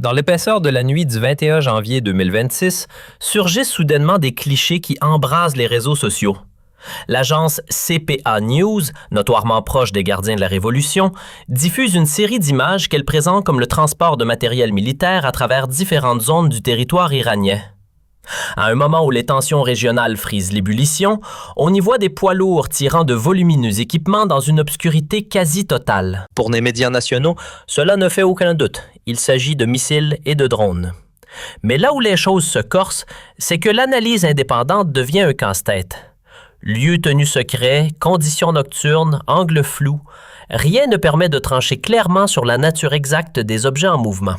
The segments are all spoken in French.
Dans l'épaisseur de la nuit du 21 janvier 2026, surgissent soudainement des clichés qui embrasent les réseaux sociaux. L'agence CPA News, notoirement proche des gardiens de la Révolution, diffuse une série d'images qu'elle présente comme le transport de matériel militaire à travers différentes zones du territoire iranien. À un moment où les tensions régionales frisent l'ébullition, on y voit des poids lourds tirant de volumineux équipements dans une obscurité quasi totale. Pour les médias nationaux, cela ne fait aucun doute. Il s'agit de missiles et de drones. Mais là où les choses se corsent, c'est que l'analyse indépendante devient un casse-tête. Lieux tenus secrets, conditions nocturnes, angles flous, rien ne permet de trancher clairement sur la nature exacte des objets en mouvement.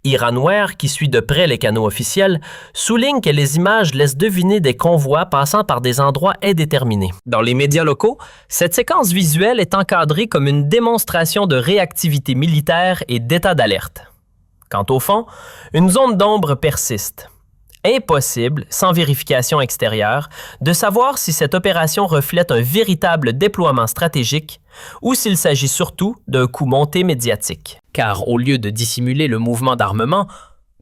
Iranware, qui suit de près les canaux officiels, souligne que les images laissent deviner des convois passant par des endroits indéterminés. Dans les médias locaux, cette séquence visuelle est encadrée comme une démonstration de réactivité militaire et d'état d'alerte. Quant au fond, une zone d'ombre persiste. Impossible, sans vérification extérieure, de savoir si cette opération reflète un véritable déploiement stratégique ou s'il s'agit surtout d'un coup monté médiatique. Car au lieu de dissimuler le mouvement d'armement,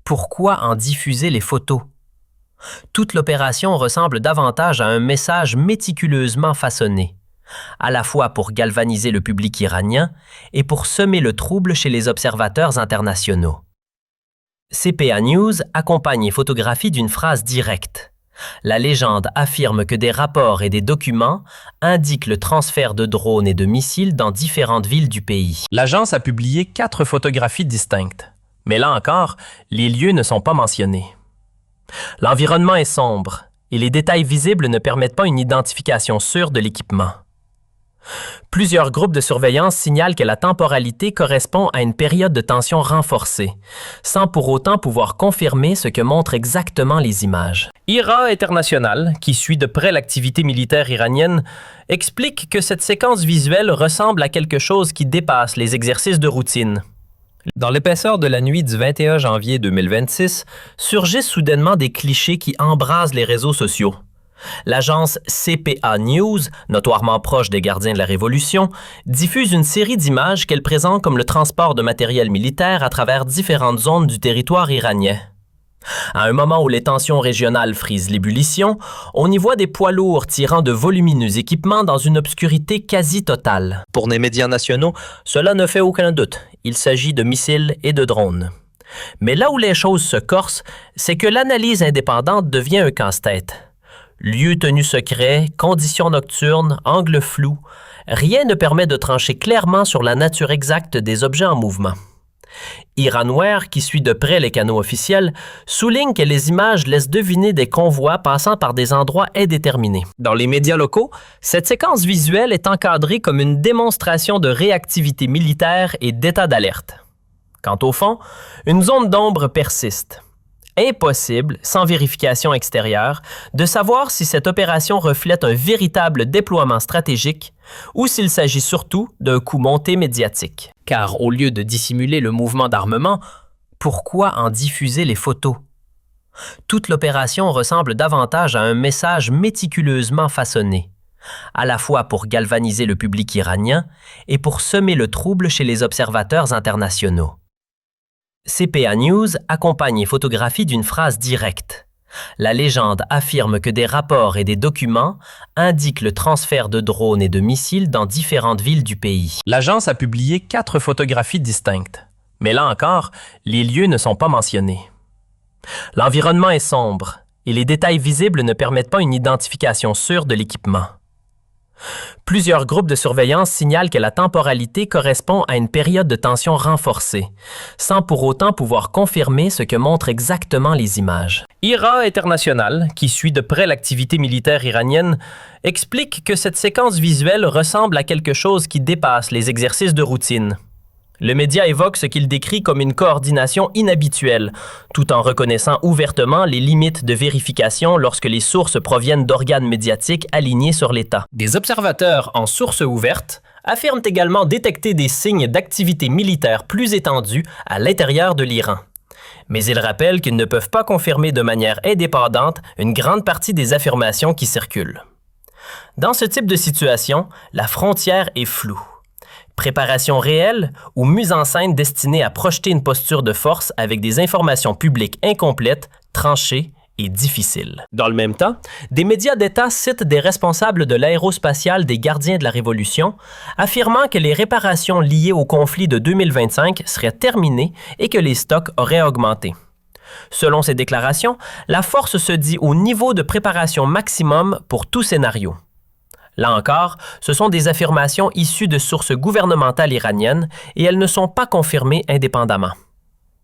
pourquoi en diffuser les photos? Toute l'opération ressemble davantage à un message méticuleusement façonné, à la fois pour galvaniser le public iranien et pour semer le trouble chez les observateurs internationaux. CPA News accompagne et photographie d'une phrase directe. La légende affirme que des rapports et des documents indiquent le transfert de drones et de missiles dans différentes villes du pays. L'agence a publié 4 photographies distinctes. Mais là encore, les lieux ne sont pas mentionnés. L'environnement est sombre et les détails visibles ne permettent pas une identification sûre de l'équipement. Plusieurs groupes de surveillance signalent que la temporalité correspond à une période de tension renforcée, sans pour autant pouvoir confirmer ce que montrent exactement les images. IRA International, qui suit de près l'activité militaire iranienne, explique que cette séquence visuelle ressemble à quelque chose qui dépasse les exercices de routine. Dans l'épaisseur de la nuit du 21 janvier 2026, surgissent soudainement des clichés qui embrasent les réseaux sociaux. L'agence CPA News, notoirement proche des gardiens de la Révolution, diffuse une série d'images qu'elle présente comme le transport de matériel militaire à travers différentes zones du territoire iranien. À un moment où les tensions régionales frisent l'ébullition, on y voit des poids lourds tirant de volumineux équipements dans une obscurité quasi totale. Pour les médias nationaux, cela ne fait aucun doute. Il s'agit de missiles et de drones. Mais là où les choses se corsent, c'est que l'analyse indépendante devient un casse-tête. Lieux tenus secrets, conditions nocturnes, angles flous, rien ne permet de trancher clairement sur la nature exacte des objets en mouvement. Iranware, qui suit de près les canaux officiels, souligne que les images laissent deviner des convois passant par des endroits indéterminés. Dans les médias locaux, cette séquence visuelle est encadrée comme une démonstration de réactivité militaire et d'état d'alerte. Quant au fond, une zone d'ombre persiste. Impossible, sans vérification extérieure, de savoir si cette opération reflète un véritable déploiement stratégique ou s'il s'agit surtout d'un coup monté médiatique. Car au lieu de dissimuler le mouvement d'armement, pourquoi en diffuser les photos? Toute l'opération ressemble davantage à un message méticuleusement façonné, à la fois pour galvaniser le public iranien et pour semer le trouble chez les observateurs internationaux. CPA News accompagne et photographie d'une phrase directe. La légende affirme que des rapports et des documents indiquent le transfert de drones et de missiles dans différentes villes du pays. L'agence a publié 4 photographies distinctes. Mais là encore, les lieux ne sont pas mentionnés. L'environnement est sombre et les détails visibles ne permettent pas une identification sûre de l'équipement. Plusieurs groupes de surveillance signalent que la temporalité correspond à une période de tension renforcée, sans pour autant pouvoir confirmer ce que montrent exactement les images. IRA International, qui suit de près l'activité militaire iranienne, explique que cette séquence visuelle ressemble à quelque chose qui dépasse les exercices de routine. Le média évoque ce qu'il décrit comme une coordination inhabituelle, tout en reconnaissant ouvertement les limites de vérification lorsque les sources proviennent d'organes médiatiques alignés sur l'État. Des observateurs en sources ouvertes affirment également détecter des signes d'activité militaire plus étendue à l'intérieur de l'Iran. Mais ils rappellent qu'ils ne peuvent pas confirmer de manière indépendante une grande partie des affirmations qui circulent. Dans ce type de situation, la frontière est floue. Préparation réelle ou mise en scène destinée à projeter une posture de force avec des informations publiques incomplètes, tranchées et difficiles. Dans le même temps, des médias d'État citent des responsables de l'aérospatiale des gardiens de la Révolution, affirmant que les réparations liées au conflit de 2025 seraient terminées et que les stocks auraient augmenté. Selon ces déclarations, la force se dit au niveau de préparation maximum pour tout scénario. Là encore, ce sont des affirmations issues de sources gouvernementales iraniennes et elles ne sont pas confirmées indépendamment.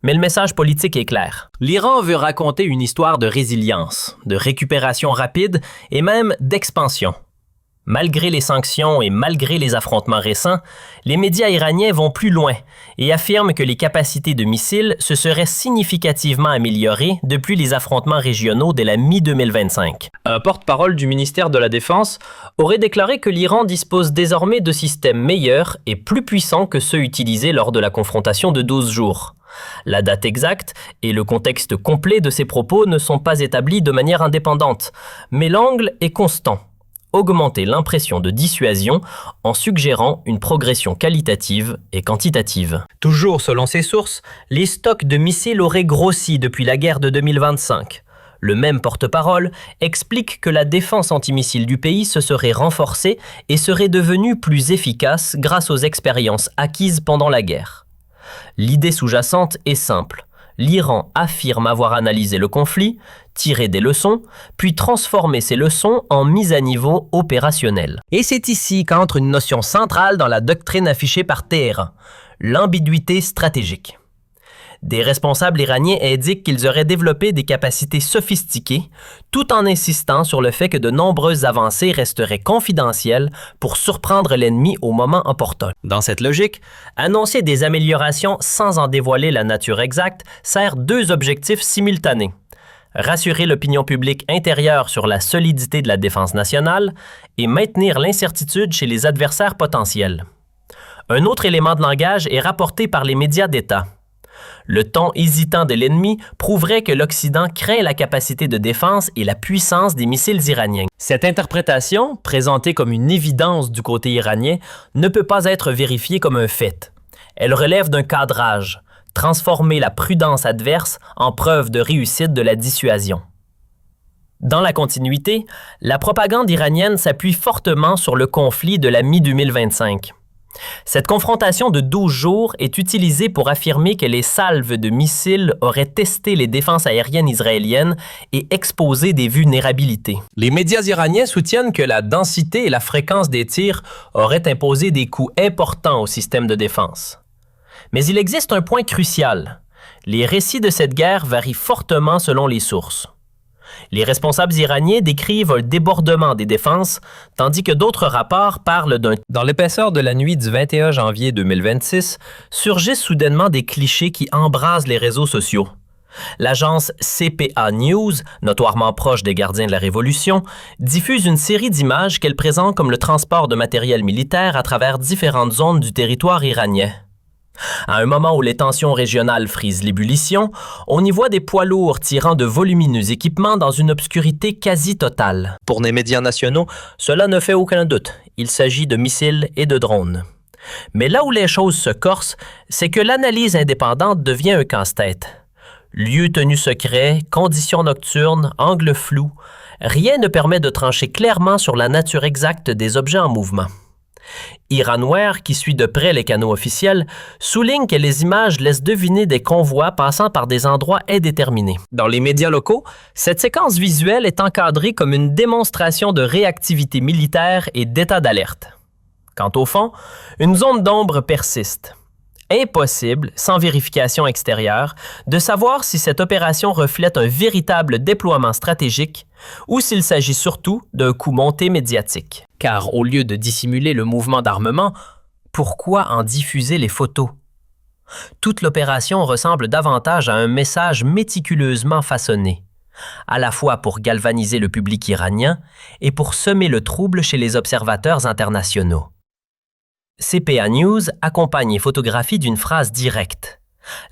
Mais le message politique est clair. L'Iran veut raconter une histoire de résilience, de récupération rapide et même d'expansion. Malgré les sanctions et malgré les affrontements récents, les médias iraniens vont plus loin et affirment que les capacités de missiles se seraient significativement améliorées depuis les affrontements régionaux dès la mi-2025. Un porte-parole du ministère de la Défense aurait déclaré que l'Iran dispose désormais de systèmes meilleurs et plus puissants que ceux utilisés lors de la confrontation de 12 jours. La date exacte et le contexte complet de ces propos ne sont pas établis de manière indépendante, mais l'angle est constant. Augmenter l'impression de dissuasion en suggérant une progression qualitative et quantitative. Toujours selon ces sources, les stocks de missiles auraient grossi depuis la guerre de 2025. Le même porte-parole explique que la défense antimissile du pays se serait renforcée et serait devenue plus efficace grâce aux expériences acquises pendant la guerre. L'idée sous-jacente est simple. L'Iran affirme avoir analysé le conflit, tiré des leçons, puis transformé ces leçons en mise à niveau opérationnelle. Et c'est ici qu'entre une notion centrale dans la doctrine affichée par Téhéran, l'ambiguïté stratégique. Des responsables iraniens indiquent qu'ils auraient développé des capacités sophistiquées, tout en insistant sur le fait que de nombreuses avancées resteraient confidentielles pour surprendre l'ennemi au moment opportun. Dans cette logique, annoncer des améliorations sans en dévoiler la nature exacte sert deux objectifs simultanés. Rassurer l'opinion publique intérieure sur la solidité de la défense nationale et maintenir l'incertitude chez les adversaires potentiels. Un autre élément de langage est rapporté par les médias d'État. Le ton hésitant de l'ennemi prouverait que l'Occident craint la capacité de défense et la puissance des missiles iraniens. Cette interprétation, présentée comme une évidence du côté iranien, ne peut pas être vérifiée comme un fait. Elle relève d'un cadrage, transformer la prudence adverse en preuve de réussite de la dissuasion. Dans la continuité, la propagande iranienne s'appuie fortement sur le conflit de la mi-2025. Cette confrontation de 12 jours est utilisée pour affirmer que les salves de missiles auraient testé les défenses aériennes israéliennes et exposé des vulnérabilités. Les médias iraniens soutiennent que la densité et la fréquence des tirs auraient imposé des coûts importants au système de défense. Mais il existe un point crucial. Les récits de cette guerre varient fortement selon les sources. Les responsables iraniens décrivent un débordement des défenses, tandis que d'autres rapports parlent d'un... Dans l'épaisseur de la nuit du 21 janvier 2026, surgissent soudainement des clichés qui embrasent les réseaux sociaux. L'agence CPA News, notoirement proche des gardiens de la Révolution, diffuse une série d'images qu'elle présente comme le transport de matériel militaire à travers différentes zones du territoire iranien. À un moment où les tensions régionales frisent l'ébullition, on y voit des poids lourds tirant de volumineux équipements dans une obscurité quasi totale. Pour les médias nationaux, cela ne fait aucun doute. Il s'agit de missiles et de drones. Mais là où les choses se corsent, c'est que l'analyse indépendante devient un casse-tête. Lieux tenus secrets, conditions nocturnes, angles flous, rien ne permet de trancher clairement sur la nature exacte des objets en mouvement. Iranware, qui suit de près les canaux officiels, souligne que les images laissent deviner des convois passant par des endroits indéterminés. Dans les médias locaux, cette séquence visuelle est encadrée comme une démonstration de réactivité militaire et d'état d'alerte. Quant au fond, une zone d'ombre persiste. Impossible, sans vérification extérieure, de savoir si cette opération reflète un véritable déploiement stratégique ou s'il s'agit surtout d'un coup monté médiatique. Car au lieu de dissimuler le mouvement d'armement, pourquoi en diffuser les photos? Toute l'opération ressemble davantage à un message méticuleusement façonné, à la fois pour galvaniser le public iranien et pour semer le trouble chez les observateurs internationaux. CPA News accompagne les photographies d'une phrase directe.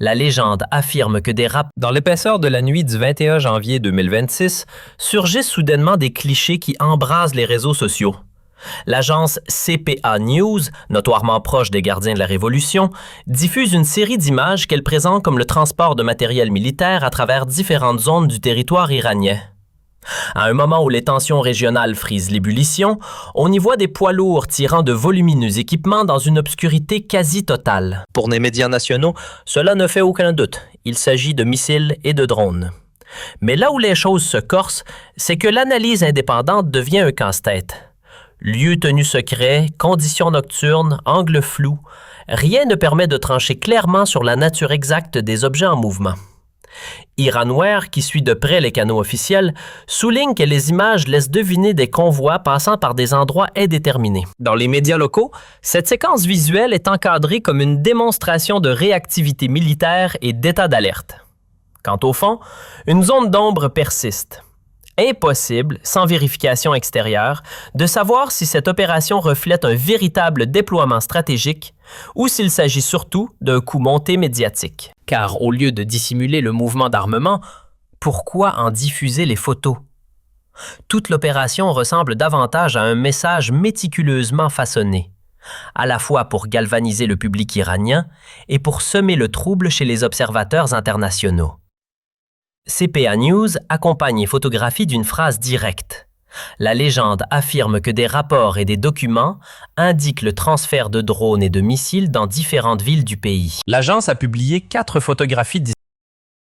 La légende affirme que des rapports... Dans l'épaisseur de la nuit du 21 janvier 2026, surgissent soudainement des clichés qui embrasent les réseaux sociaux. L'agence CPA News, notoirement proche des gardiens de la Révolution, diffuse une série d'images qu'elle présente comme le transport de matériel militaire à travers différentes zones du territoire iranien. À un moment où les tensions régionales frisent l'ébullition, on y voit des poids lourds tirant de volumineux équipements dans une obscurité quasi totale. Pour les médias nationaux, cela ne fait aucun doute. Il s'agit de missiles et de drones. Mais là où les choses se corsent, c'est que l'analyse indépendante devient un casse-tête. Lieux tenus secrets, conditions nocturnes, angles flous, rien ne permet de trancher clairement sur la nature exacte des objets en mouvement. Iranware, qui suit de près les canaux officiels, souligne que les images laissent deviner des convois passant par des endroits indéterminés. Dans les médias locaux, cette séquence visuelle est encadrée comme une démonstration de réactivité militaire et d'état d'alerte. Quant au fond, une zone d'ombre persiste. Impossible, sans vérification extérieure, de savoir si cette opération reflète un véritable déploiement stratégique ou s'il s'agit surtout d'un coup monté médiatique. Car au lieu de dissimuler le mouvement d'armement, pourquoi en diffuser les photos? Toute l'opération ressemble davantage à un message méticuleusement façonné, à la fois pour galvaniser le public iranien et pour semer le trouble chez les observateurs internationaux. CPA News accompagne et photographie d'une phrase directe. La légende affirme que des rapports et des documents indiquent le transfert de drones et de missiles dans différentes villes du pays. L'agence a publié 4 photographies